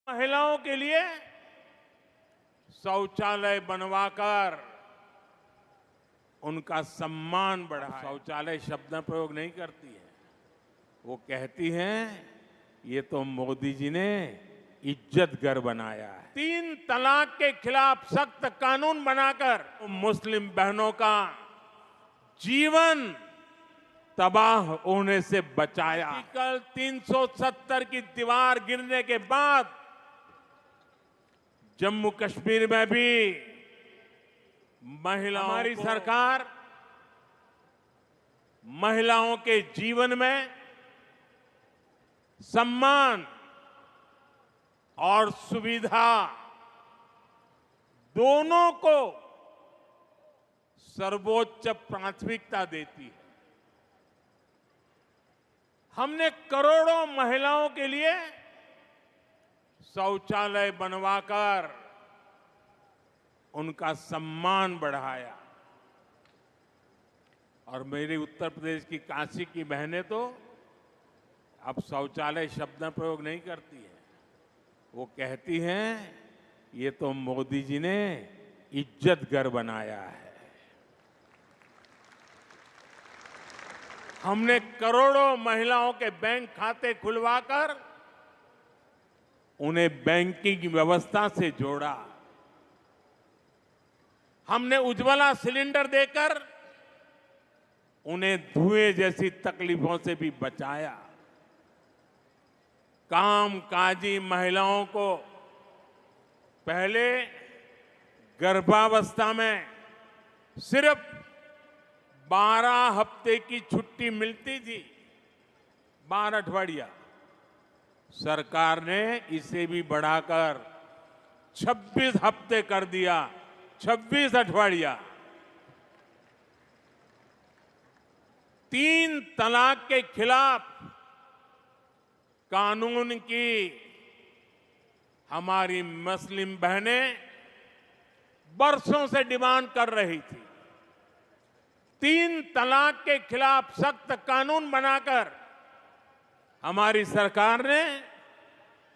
महिलाओं के लिए शौचालय बनवाकर उनका सम्मान बढ़ाया। शौचालय शब्द का प्रयोग नहीं करती है, वो कहती हैं ये तो मोदी जी ने इज्जत घर बनाया है। 3 तलाक के खिलाफ सख्त कानून बनाकर मुस्लिम बहनों का जीवन तबाह होने से बचाया। आर्टिकल 370 की दीवार गिरने के बाद जम्मू कश्मीर में भी हमारी सरकार महिलाओं के जीवन में सम्मान और सुविधा दोनों को सर्वोच्च प्राथमिकता देती है। हमने करोड़ों महिलाओं के लिए शौचालय बनवाकर उनका सम्मान बढ़ाया। और मेरी उत्तर प्रदेश की काशी की बहनें तो अब शौचालय शब्द का प्रयोग नहीं करती है, वो कहती हैं ये तो मोदी जी ने इज्जत घर बनाया है। हमने करोड़ों महिलाओं के बैंक खाते खुलवाकर उन्हें बैंकिंग व्यवस्था से जोड़ा। हमने उज्ज्वला सिलेंडर देकर उन्हें धुएं जैसी तकलीफों से भी बचाया। कामकाजी महिलाओं को पहले गर्भावस्था में सिर्फ 12 हफ्ते की छुट्टी मिलती थी, 12 अठवाडिया। सरकार ने इसे भी बढ़ाकर 26 हफ्ते कर दिया, 26 अठवाडिया। 3 तलाक के खिलाफ कानून की हमारी मुस्लिम बहनें बरसों से डिमांड कर रही थी। 3 तलाक के खिलाफ सख्त कानून बनाकर हमारी सरकार ने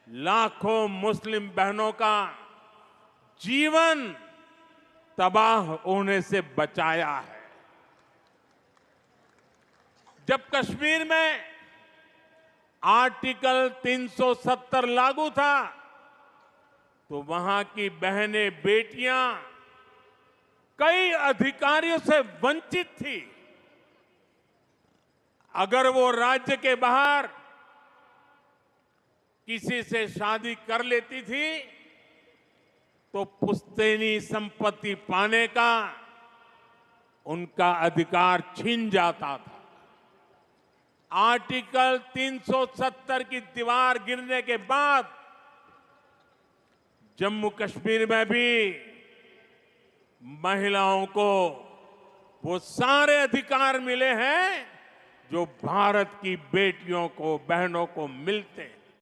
लाखों मुस्लिम बहनों का जीवन तबाह होने से बचाया है। जब कश्मीर में आर्टिकल 370 लागू था तो वहां की बहनें बेटियां कई अधिकारियों से वंचित थी। अगर वो राज्य के बाहर किसी से शादी कर लेती थी तो पुश्तैनी संपत्ति पाने का उनका अधिकार छीन जाता था। आर्टिकल 370 की दीवार गिरने के बाद जम्मू कश्मीर में भी महिलाओं को वो सारे अधिकार मिले हैं जो भारत की बेटियों को, बहनों को मिलते हैं।